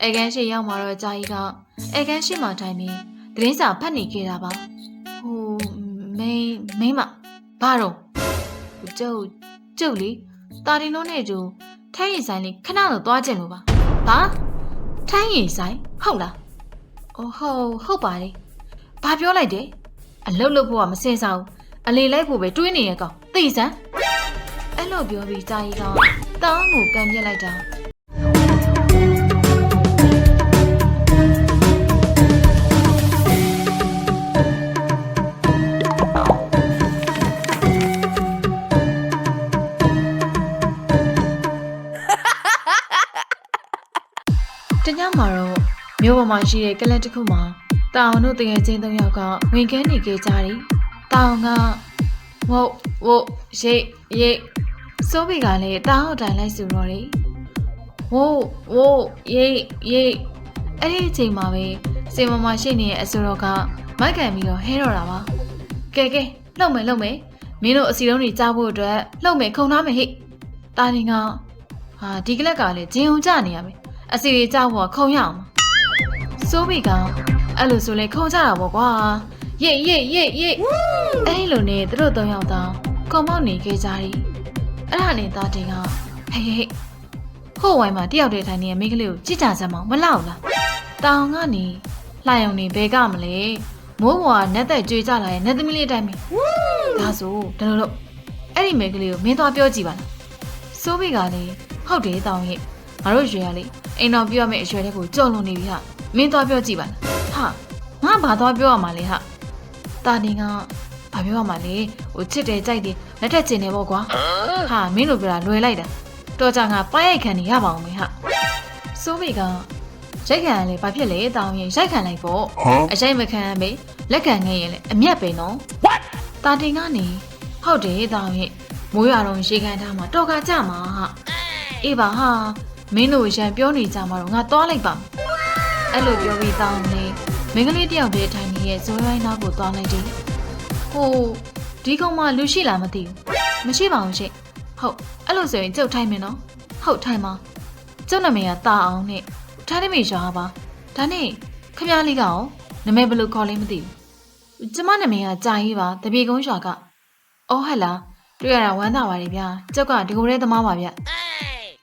အဲကန်ရှိရောက်มาတော့ကြာကြီးကအဲကန်ရှိမှထိုင်ပြီးသတင်းစာဖတ်နေခဲ့တာပါဟိုမိမဘာတော့ကျုပ်လေတာတင်တို့နဲ့ကျူထိုင်းရင်ဆိုင်လေးခဏတော့သွားကြည့်လို့ပါဘာထိုင်းရင်ဆိုင်ဟုတ်လားအော်ဟုတ်ပါတယ်ဘာပြောလိုက်တယ်အလုတ်လို့ဖို့ကမစင်စားဘူးအလေလိုက်ဖို့ပဲတွေးနေရကောင်သိစမ်းအဲ့လိုပြောပြီးကြာကြီးကတောင်းကိုကန်ပြက်လိုက်တာတညမှာတော့မြို့ပေါ်မှာရှိတဲ့ကလပ်တစ်ခုမှာတောင်တို့တကယ်ချင်း၃ယောက်ကဝင်ကန်းနေခဲ့ကြတယ်။တောင်ကဝုတ်ရိတ်စိုးဘီကလည်းတောင်တိုင်လိုက်ဆိုတော့တယ်။ဝုတ်ရိတ်အဲ့ဒီအချိန်မှာပဲစေမမရှိနေတဲ့အဆိုတော်ကမိုက်ကန်ပြီးတော့ဟဲတော့တာပါ။ကဲလှုပ်မယ်မင်းတို့အစီတုံးတွေကြားဖို့အတွက်လှုပ်မယ်ခုံထားမယ်ဟိ။တာတင်ကဒီကလပ်ကလည်းဂျင်ုံကြနေရမယ်။အစီတွေကြားဖို့ခုံရအောင်စိုးဘီကအဲ့လိုဆိုလေခုံကြတာပေါ့ကွာရိတ်အဲ့လိုနဲ့သူတို့၃ယောက်တောင်ကုံမောက်နေခဲ့ကြတယ်အဲ့ဒါနဲ့သားတင်ကဟေးဟိုဝိုင်းမှာတယောက်တည်းထိုင်နေတဲ့မိန်းကလေးကိုကြည့်ကြစမ်းမအောင်မလောက်လားတောင်ကနေလှယုံနေဘဲကမလဲမိုးဘွားနက်သက်ကြွေကြလာရဲ့နက်သမီးလေးတိုင်းပဲဒါဆိုဒါလို့အဲ့ဒီမိန်းကလေးကိုမင်းသွားပြောကြည့်ပါလားစိုးဘီကလည်းဟုတ်တယ်တောင်ရဲ့ငါတို့ရွှေရလေအိမ်တော်ပြောရမယ့်အရွယ်တဲ့ကိုကြော်လွန်နေပြီဟာမင်းသွားပြောကြည့်ပါလားငါဘာသွားပြောရမှာလဲဟာတာတင်ကဘာပြောရမှာလဲဟိုချစ်တယ်ကြိုက်တယ်လက်ထက်ချင်တယ်ပေါ့ကွာဟာမင်းတို့ပြောတာလွယ်လိုက်တာတော်ကြငါပရိုက်ခံနေရပါအောင်မေဟာစိုးဘီကရိုက်ခံရလေဘာဖြစ်လဲတောင်းရင်ရိုက်ခံလိုက်ပေါ့အရိုက်မခံရမေလက်ခံခဲ့ရင်လေအမျက်ပဲနော်တာတင်ကနေဟုတ်တယ်တောင်းရင်မိုးရွာတော့ရေခံထားမှာတော်ကကြမှာဟာအေးပါဟာမင်းတို့ရန်ပြောနေကြမှာတော့ငါသွားလိုက်ပါအဲ့လိုပြောပြီးတောင်းနေမင်းကလေးတယောက်တည်းထိုင်နေရဲ့ဇွဲရိုင်းနောက်ကိုသွားလိုက်တယ်ဟိုဒီကောင်မှလူရှိလားမသိဘူးမရှိပါဘူးရှင့်ဟုတ်အဲ့လိုဆိုရင်ကျုပ်ထိုင်မယ်နော်ဟုတ်ထိုင်ပါကျုပ်နာမည်ကတာအောင်နဲ့ထားတယ်မေရွာပါဒါနဲ့ခမလေးကရောနာမည်ဘယ်လိုခေါ်လဲမသိဘူးကျမနာမည်ကကြာကြီးပါတပြေကုန်းရွာကအော်ဟဲ့လားတွေ့ရတာဝမ်းသာပါတယ်ဗျာကျုပ်ကဒီကိုရဲသမားပါဗျ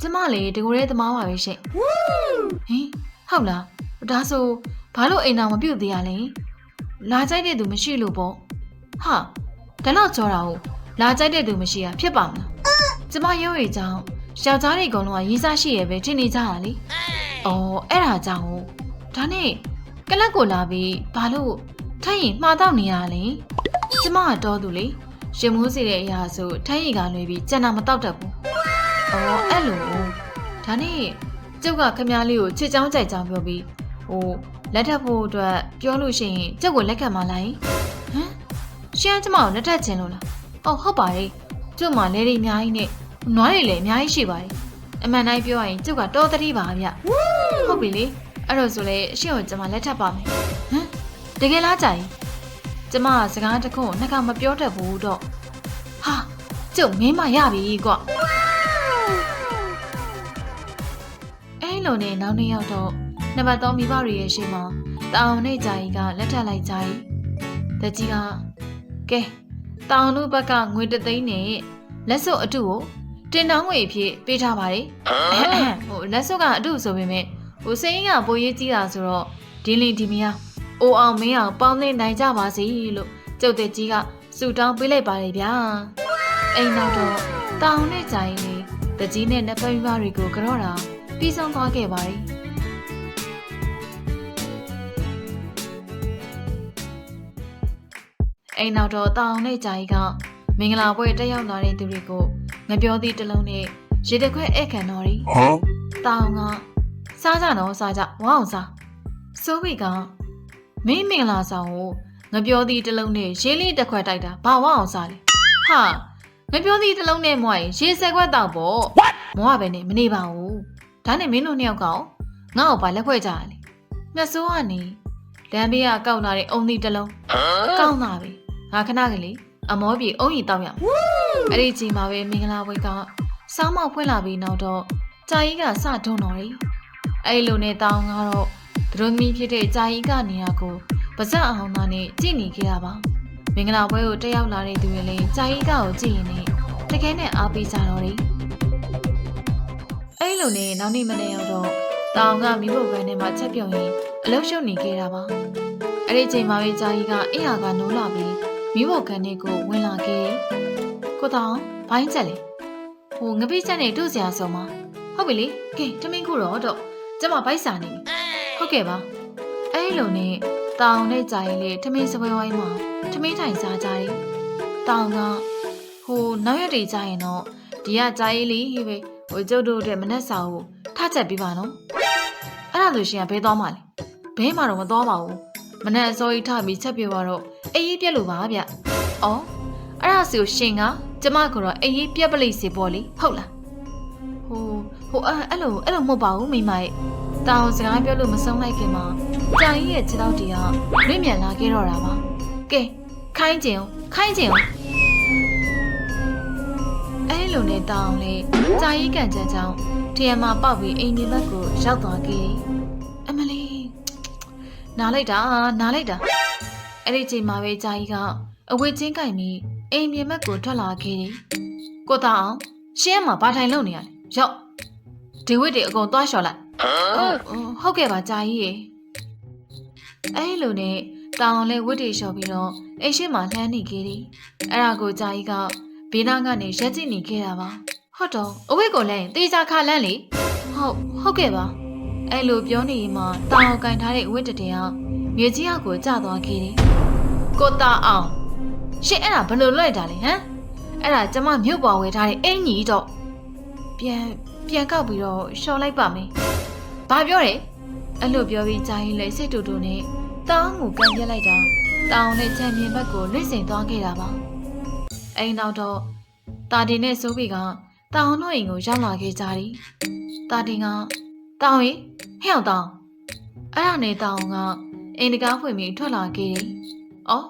ကျမလေဒီကိုရဲသမားပါပဲရှင့်ဟင်ဟုတ်လားဒါဆိုဘာလို့အိမ်တော်မပြုတ်သေးရလဲလာကြိုက်တဲ့သူမရှိလို့ပေါ့ဟာဒါတော့ကြောတာဟုတ်လာကြိုက်တဲ့သူမရှိတာဖြစ်ပါမလားကျမရုပ်ရည်ကြောင့်ယောက်ျားတွေအကုန်လုံးကရေးစားရှိရဲ့ပဲထင်နေကြတာလေအော်အဲ့ဒါကြောင့်ဒါနဲ့ကလပ်ကိုလာပြီးဘာလို့ထိုင်းရင်မှားတော့နေရလဲကျမကတော့သူလေရှင်မိုးစီတဲ့အရာဆိုထိုင်းရီကလွေပြီးကြံတာမတော့တတ်ဘူးအော်အဲ့လိုဒါနဲ့ကျုပ်ကခမည်းလေးကိုချစ်ချောင်းကြိုက်ချောင်းပြောပြီးဟိုလက်ထပ်ဖို့အတွက်ပြောလို့ရှိရင်ကျုပ်ကိုလက်ခံမလိုက်ဟမ်ရှင်ကျမကိုလက်ထပ်ချင်လို့လားအော်ဟုတ်ပါတယ်ကျုပ်မှလဲတွေအများကြီးနဲ့နွားတွေလည်းအများကြီးရှိပါတယ်အမှန်တိုင်းပြောရရင်ကျုပ်ကတော်သတိပါဗျဟုတ်ပြီလေအဲ့တော့ဆိုလေအရှင်ကိုကျမလက်ထပ်ပါမယ်ဟမ်တကယ်လားကြိုင်ကျမစကားတစ်ခုနှစ်ခါမပြောတတ်ဘူးတော့ဟာကျုပ်မင်းမရပြီကွအဲ့လိုနဲ့နောက်နေ့ရောက်တော့နံပါတ်3မိဘတွေရဲ့ရှေ့မှာတောင်နဲ့ဂျာကြီးကလက်ထပ်လိုက်ကြ၏တကြီးကကဲတောင်တို့ဘက်ကငွေ3သိန်းနဲ့လက်စွပ်အတုကိုတင်တောင်းငွေအဖြစ်ပေးထားပါတယ်ဟိုလက်စွပ်ကအတုဆိုပေမဲ့ဟိုစိန်ကပိုရေးကြီးတာဆိုတော့ဒီလင်ဒီမယာအိုအောင်မင်းအောင်ပေါင်းသင်းနိုင်ကြပါစေလို့ကျုပ်တကြီးကစူတောင်းပေးလိုက်ပါတယ်ဗျာအိမ်နောက်တော့တောင်နဲ့ဂျာကြီးနဲ့တကြီးနဲ့နှစ်ဖက်မိဘတွေကိုကြော့တာပြီးဆုံးသွားခဲ့ပါတယ်အိမ်နောက်တော့တောင်နဲ့ဂျာကြီးကမင်္ဂလာပွဲတက်ရောက်လာတဲ့သူတွေကိုငပြောသည့်တစ်လုံးနဲ့ရေတခွက်ဧည့်ခံတော်ရီတောင်ကစားကြတော့စားကြဝအောင်စားစိုးဘီကမင်းမင်္ဂလာဆောင်ကိုငပြောသည့်တစ်လုံးနဲ့ရေလေးတစ်ခွက်တိုက်တာဘာဝအောင်စားလဲဟာငပြောသည့်တစ်လုံးနဲ့မွားရင်ရေ10ခွက်တောက်ပေါ့မွားပဲနဲ့မနေပါဘူးဒါနဲ့မင်းတို့နှစ်ယောက်ကငါ့ကိုပါလက်ဖွဲ့ကြရလေမြတ်စိုးကနေလမ်းဘေးကကောက်လာတဲ့အုံသီးတစ်လုံးကောင်းတာပဲငါခဏကလေးအမောပြေအုံကြီးတောက်ရအဲ့ဒီချိန်မှာပဲမင်္ဂလာပွဲကစောင်းမောက်ဖွင့်လာပြီးနောက်တော့ကြာကြီးကစထုံတော်ရီဟ အဲ့လိုနဲ့တောင်းကတော့သူတို့သမီးဖြစ်တဲ့ကြာကြီးကနေရာကိုပါဇက်အောင်သားနဲ့ကြည်နေခဲ့တာပါမင်္ဂလာပွဲကိုတက်ရောက်လာတဲ့သူတွေလည်းကြာကြီးကိုကြည်ရင်လည်းတကယ်နဲ့အားပေးကြတော့တယ်အဲ့လိုနဲ့နောက်နေ့မနေ့ရောက်တော့တောင်ကမိဖို့ဘန်းထဲမှာချက်ပြုံရင်အလုရှုပ်နေခဲ့တာပါအဲ့ဒီချိန်မှာပဲကြာကြီးကအိယာကနိုးလာပြီးမိဖို့ကန်လေးကိုဝင်လာခဲ့ကိုတောင်ဘိုင်းချက်လေဟိုငပိချက်နဲ့တို့စရာဆုံးမဟုတ်ပြီလေကဲတမင်းခုတော့ကျမဘိုက်စာနေပြီဟုတ်ကဲ့ပါအဲ့လိုနဲ့တောင်နဲ့ကြာရင်လေထမင်းစပွဲဝိုင်းမှာထမင်းထိုင်စားကြတယ်တောင်ကဟိုနောက်ရက်တွေကြာရင်တော့ဒီကကြာရေးလေးပဲဟိုကျုပ်တို့တဲ့မနှက်စာကိုထားချက်ပေးပါနော်အဲ့ဒါဆိုရှင်ကဘဲသွားမှလဲဘဲမှတော့မသွားပါဘူးမနှက်အစောကြီးထားပြီးချက်ပြတော့အေးကြီးပြက်လို့ပါဗျအော်အဲ့ဒါဆိုရှင်ကကျမကတော့အေးကြီးပြက်ပလိစီပေါ့လေဟုတ်လားဟိုအဲ့လိုမဟုတ်ပါဘူးမိမရဲ့တောင်စကားပြောလို့မဆုံးလိုက်ခင်မှာကြာကြီးရဲ့ခြေထောက်တွေကလွင့်မြန်လာခဲ့တော့တာပါကဲခိုင်းကျင်အောင်အဲ့လိုနဲ့တောင်လေကြာကြီးကန်ချမ်းချောင်းထရမပေါက်ပြီးအိမ်ဒီဘက်ကိုရောက်သွားခဲ့အမလီနားလိုက်တာအဲ့ဒီချိန်မှာပဲကြာကြီးကအဝတ်ချင်းကင်ပြီးအိမ်မြေဘက်ကိုထွက်လာခဲ့တယ်ကိုတောင်ရှင်းမှာဘာထိုင်လုပ်နေရလဲရောက်ဒီဝတ်တွေအကုန်သွားလျှော်လိုက်ဟုတ်ကဲ့ပါကြာကြီးရေအဲ့လိုနဲ့တောင်လည်းဝတ်တွေလျှော်ပြီးတော့အိမ်ရှိမှလှမ်းနေခဲ့တယ်အဲ့ဒါကိုကြာကြီးကဘေးနားကနေရက်ကြည့်နေခဲ့တာပါဟုတ်တော့အဝတ်ကိုလည်းတေးစားခါလန်းလေဟုတ်ကဲ့ပါအဲ့လိုပြောနေရင်မှတောင်ကင်ထားတဲ့အဝတ်တည်းအောင်မြေကြီးအောက်ကိုကျသွားခဲ့တယ်ကိုတာအောင်ရှင်အဲ့ဒါဘယ်လိုလွှဲတာလဲဟမ်အဲ့ဒါကျမမြို့ပေါ်ဝယ်ထားတဲ့အင်ကြီးတော့ပြန်ကောက်ပြီးတော့ရှော်လိုက်ပါမယ်။ဘာပြောလဲ။အဲ့လိုပြောပြီးကြာရင်လေစိတ်တူတူနဲ့တောင်းကိုကန်ပြလိုက်တာတောင်းနဲ့ချန်ပီယံဘက်ကိုလွှင့်စင်သွားခဲ့တာပါ။အိမ်နောက်တော့တာတင်နဲ့စိုးဘီကတောင်းတို့အိမ်ကိုရောက်လာခဲ့ကြတယ်။တာတင်ကတောင်းရေဟဲ့အောင်တောင်းအဲ့ဒါနဲ့တောင်းကအိမ်တကားဖွင့်ပြီးထွက်လာခဲ့တယ်။အော်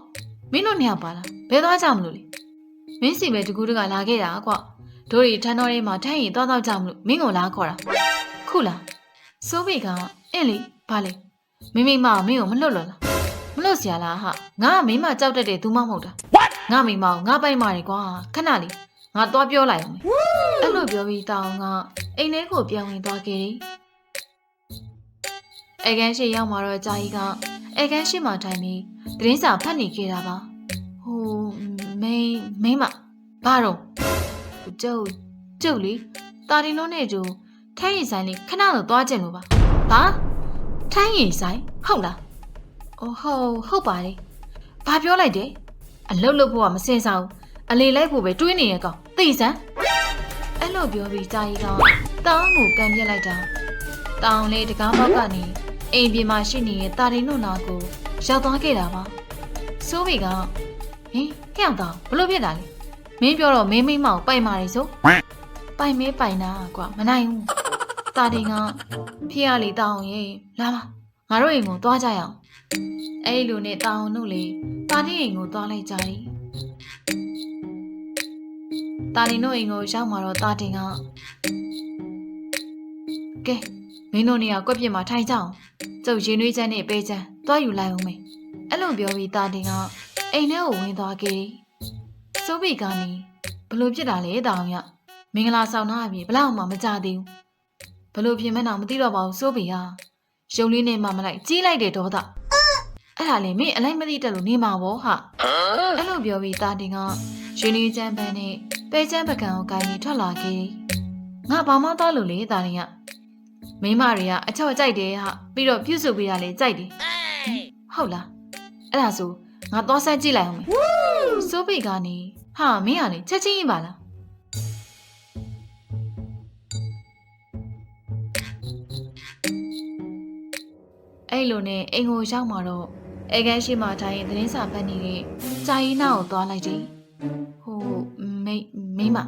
မင်းတို့နှစ်ယောက်ပါလား။ဘယ်သွားကြမလို့လဲ။မင်းစီပဲတကူတကလာခဲ့တာကွာ။တို့ရီထန်းတော်ထဲမှာထိုင်ရင်သွားကြမလို့မင်းကိုလာခေါ်တာခုလားစိုးဘေကအင်းလေဘာလဲမိမမင်းကိုမလွတ်လို့လားမလွတ်စရာလားဟာငါကမိမကြောက်တတ်တဲ့သူမဟုတ်တာငါမိမကိုငါပိုင်မာတယ်ကွာခဏလေးငါသွားပြောလိုက်အောင်အဲ့လိုပြောပြီးတောင်းကအိမ်ထဲကိုပြန်ဝင်သွားခဲ့တယ်အဲကန်ရှိရောက်มาတော့ကြာကြီးကအဲကန်ရှိမှထိုင်ပြီးသတင်းစာဖတ်နေခဲ့တာပါဟိုမိမဘာတော့ကျုပ်လေတာတင်လုံးနဲ့ကျိုးထိုင်းရင်ဆိုင်လေးခဏတော့သွားကြင်လို့ပါဘာထိုင်းရင်ဆိုင်ဟုတ်လားအော်ဟုတ်ပါတယ်ဘာပြောလိုက်တယ်အလုတ်လို့ဖို့ကမစင်စားဘူးအလေလိုက်ဖို့ပဲတွေးနေရကောင်သိစမ်းအဲ့လိုပြောပြီးကြာကြီးကတောင်းကိုကန်ပြက်လိုက်တာတောင်းလေးတကားပေါက်ကနေအိမ်ပြင်မှာရှိနေတဲ့တာတင်တို့နာကိုရောက်သွားခဲ့တာပါစိုးဘီကဟင်ကြောက်တော့ဘလို့ဖြစ်တာလဲမင်းပြောတော့မင်းမိမောက်ပိုင်မာရီဆိုပိုင်တာကွာမနိုင်ဘူးတာတင်ကဖေးရလေတောင်းရင်လာပါငါတို့အိမ်ကိုသွားကြရအောင်အဲ့လိုနဲ့တောင်းတို့လေတာတင်အိမ်ကိုသွားလိုက်ကြတယ်တာတင်တို့အိမ်ကိုရောက်มาတော့တာတင်ကကဲမင်းတို့နေရာကွက်ပြစ်မှာထိုင်ကြအောင်ကျုပ်ရင်နှွေးချမ်းနဲ့ပေးချမ်းသွားယူလိုက်အောင်မေအဲ့လိုပြောပြီးတာတင်ကအိမ်ထဲကိုဝင်သွားခဲ့တယ်စိုးဘီကနေဘလို့ဖြစ်တာလဲတောင်ရမင်္ဂလာဆောင်ထားအပြင်ဘလောက်မှမကြသေးဘူးဘလို့ဖြစ်မဲ့တော့မသိတော့ပါဘူးစိုးဘီဟာရုံလေးနဲ့မှမလိုက်ကြီးလိုက်တဲ့ဒေါသအဲ့ဒါလေမင်းအလိုက်မသိတက်လို့နေမှာပေါ့ဟာအဲ့လိုပြောပြီးတာတင်ကရှင်လေးချမ်းပန်းနဲ့ပဲချမ်းပကံကိုကိုင်းပြီးထွက်လာခဲ့ငါဘာမှသွားလို့လေတာတင်ကမိမတွေကအချော့ကြိုက်တယ်ဟာပြီးတော့ပြုစုပေးတာလေကြိုက်တယ်ဟုတ်လားအဲ့ဒါဆိုငါသွားဆက်ကြည့်လိုက်အောင်မယ်စိုးဘီကနေဟာမင်းကလေချက်ချင်းပါလားအဲ့လိုနဲ့အိမ်ကိုရောက်มาတော့အဲကန်းရှိမှထိုင်ရင်သတင်းစာဖတ်နေတဲ့ကြာကြီးနာကိုသွားလိုက်တယ်ဟိုမိမ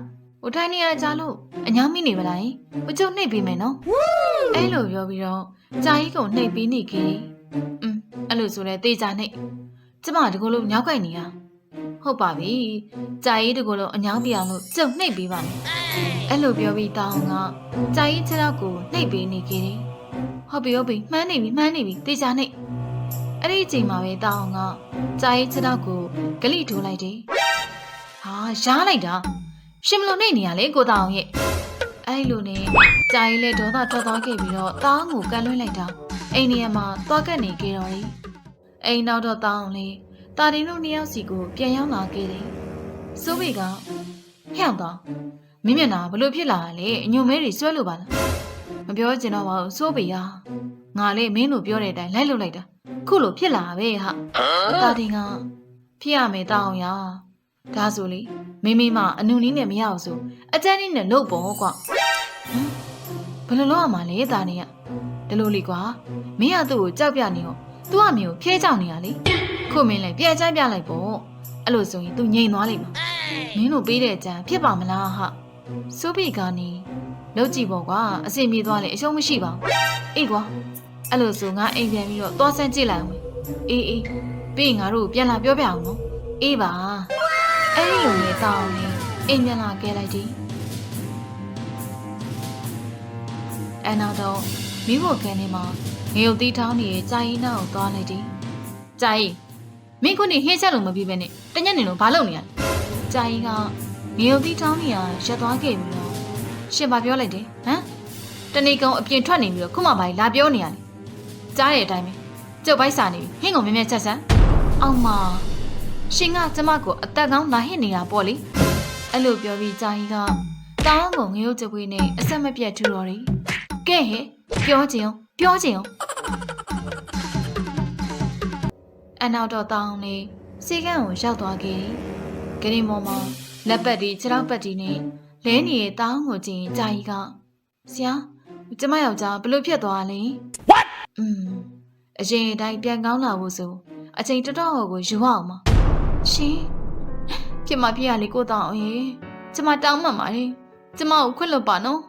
ဟိုထိုင်နေရကြလို့အညောင်းမိနေပါလားဟိုကျုပ်နှိပ်ပေးမယ်နော်အဲ့လိုပြောပြီးတော့ကြာကြီးကိုနှိပ်ပေးနေခဲ့အဲ့လိုဆိုလဲတေးကြနှိပ်ကျမတကူလို့ညောက်ခိုက်နေရဟုတ်ပါပြီကြာကြီးတကူလို့အညောင်းပြအောင်လို့ကျုပ်နှိပ်ပေးပါမယ်အဲ့လိုပြောပြီးတောင်းကကြာကြီးခြေထောက်ကိုနှိပ်ပေးနေခဲ့တယ် ဟုတ်ပြီမှန်းနေပြီတေချာနေအဲ့ဒီအချိန်မှာပဲတာအောင်ကကြာရေးခြေထောက်ကိုဂလိထိုးလိုက်တယ်ဟာရားလိုက်တာရှင်မလို့နေနေရလေကိုတာအောင်ရဲ့အဲ့လိုနဲ့ကြာရေးလဲဒေါသထွက်သွားခဲ့ပြီးတော့တာအောင်ကိုကန်လွှဲလိုက်တာအိမ်နေရာမှာသွားကပ်နေကြတော့တယ်အိမ်နောက်တော့တာအောင်လေတာတင်တို့နှစ်ယောက်စီကိုပြန်ရောက်လာခဲ့တယ်စိုးဘေကဟဲ့တော့မင်းမျက်နှာဘလို့ဖြစ်လာလဲအညိုမဲတွေဆွဲလို့ပါလားမပြောချင်တော့ပါဘူးစိုးဘေရငါလေမင်းတို့ပြောတဲ့အတိုင်းလိုက်လုပ်လိုက်တာခုလိုဖြစ်လာပဲဟာတာတင်ကဖြစ်ရမယ်တောင်းရဒါဆိုလေမိမိမအနုနီးနဲ့မရအောင်ဆိုအကျန်းနီးနဲ့လုပ်ပေါ့ကွာဘယ်လိုလုပ်ရမှာလဲတာနေရဒီလိုလေကွာမင်းကသူ့ကိုကြောက်ပြနေရောသူ့အမျိုးဖျဲကြောက်နေရလေခုမင်းလည်းပြန်ချပြလိုက်ပေါ့အဲ့လိုဆိုရင် तू ငြိမ်သွားလိမ့်မှာမင်းတို့ပေးတဲ့အကြံဖြစ်ပါမလားဟာစိုးပိကနေလောက်ကြည့်ပေါ့ကွာအစင်ပြေသွားလေအရှုံးမရှိပါဘူးအေးကွာအဲ့လိုဆိုငါအိမ်ပြန်ပြီးတော့သွားဆန်းကြည့်လိုက်အောင်အေးပြီးရင်ငါတို့ပြန်လာပြောပြအောင်နော်အေးပါအဲ့ဒီလိုနဲ့တောင်းနေအိမ်ပြန်လာခဲ့လိုက်တယ်အဲ့နောက်တော့မိဖို့ခန်းထဲမှာငရုတ်တီးထောင်းနေတဲ့ကြာရင်နောက်ကိုသွားလိုက်တယ်ကြာရင်မင်းခုနေဟင်းချက်လို့မပြီးပဲနဲ့တညက်နေလို့ဘာလုပ်နေရလဲကြာရင်ကငရုတ်တီးထောင်းနေရရက်သွားခဲ့ပြီးတော့ရှင်ဘာပြောလိုက်တယ်ဟမ်တနေ့ကောင်အပြင်ထွက်နေပြီးတော့ခုမှဘာလာပြောနေရလဲကြားတဲ့အတိုင်းပဲကျုပ်ပိုက်စာနေပြီဟင်းကိုမြဲမြဲချက်ဆန်းအောင်မရှင်ကကျမကိုအသက်ကောင်းလာဟစ်နေတာပေါ့လေအဲ့လိုပြောပြီးကြာရင်ကတောင်းကိုငရုတ်ကြွေးနဲ့အဆက်မပြတ်ထူတော်တယ်ကဲဟဲ့ပြောချင်အောင်အနောက်တော့တောင်းလေးစီကန်းကိုရောက်သွားခဲ့တယ်ဂရင်မော်မှာလက်ပတ်ဒီခြေထောက်ပတ်ဒီနဲ့လဲနေတဲ့တောင်းကိုကြည့်ရင်ကြာကြီးကဆရာကျမယောက်ျားဘလို့ဖြစ်သွားလဲ What အရင်အတိုင်းပြန်ကောင်းလာဖို့ဆိုအချိန်တော်တော်ကိုယူအောင်ပါရှင်ဖြစ်မဖြစ်ရလေကိုတောင်းအောင်ရေကျမတောင်းမှန်ပါတယ်ကျမကိုခွင့်လွတ်ပါနော်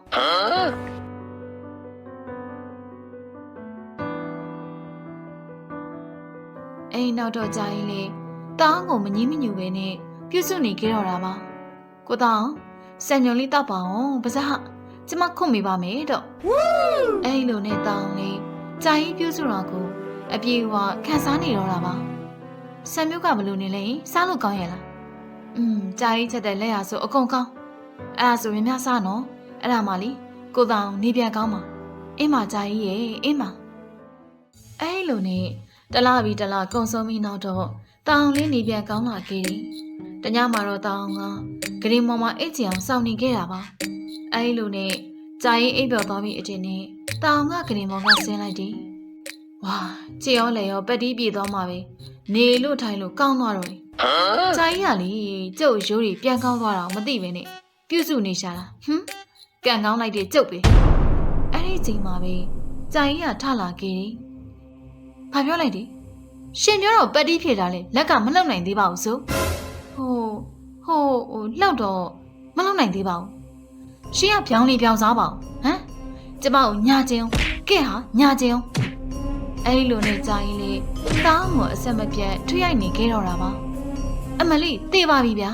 အိမ်နောက်တော့ကြာရင်လေတောင်းကိုမငြင်းမညူပဲနဲ့ပြုစုနေကြတော့တာပါကိုတောင်းစံညွန်လေးတောက်ပါအောင်ပါစားကျမခွင့်မိပါမယ်တော့အဲ့လိုနဲ့တောင်းလေကြာရင်ပြုစုတာကိုအပြေကခံစားနေတော့တာပါဆံမျိုးကဘလို့နေလဲစားလို့ကောင်းရဲ့လားကြာရင်ချက်တဲ့လက်ရဆိုအကုန်ကောင်းအဲ့ဒါဆိုရင်များစားနော်အဲ့ဒါမှလीကိုတောင်းနေပြန်ကောင်းပါအင်းမကြာရင်ရဲ့အင်းမအဲ့လိုနဲ့တလားပြီးတလားကုံဆုံးပြီးနောက်တော့တောင်လေးနေပြန်ကောင်းလာခဲ့တယ်။တညမှာတော့တောင်ကဂရင်မော်မှာအိတ်ချင်အောင်စောင့်နေခဲ့တာပါ။အဲဒီလိုနဲ့ကြာရင်အိပ်ပျော်သွားပြီးအချိန်နဲ့တောင်ကဂရင်မော်ကဆင်းလိုက်တယ်။ဝါချေရောလေရောပတ်တီးပြေသွားမှာပဲ။နေလို့ထိုင်လို့ကောင်းသွားတော့တယ်။ကြာရင်ကလေကျုပ်ရိုးတွေပြန်ကောင်းသွားတာမသိပဲနဲ့ပြုစုနေရှာတာ။ကန်ကောင်းလိုက်တဲ့ကျုပ်ပဲ။အဲဒီအချိန်မှာပဲကြာရင်ကထလာခဲ့တယ်။ဘာပြောလိုက်တယ်ရှင်ပြောတော့ပတ်တီးဖြေတာလေလက်ကမလှုပ်နိုင်သေးပါဘူးဆိုဟိုလှုပ်တော့မလှုပ်နိုင်သေးပါဘူးရှင်ကပြောင်းလေးပြောင်းစားပါဦးဟမ်ကျမကိုညာကျင်းကဲဟာညာကျင်းအဲ့ဒီလိုနဲ့ကြာရင်လေတောင်းကိုအဆက်မပြတ်ထွေးရိုက်နေခဲ့တော့တာပါအမလေးတေးပါပြီဗျာ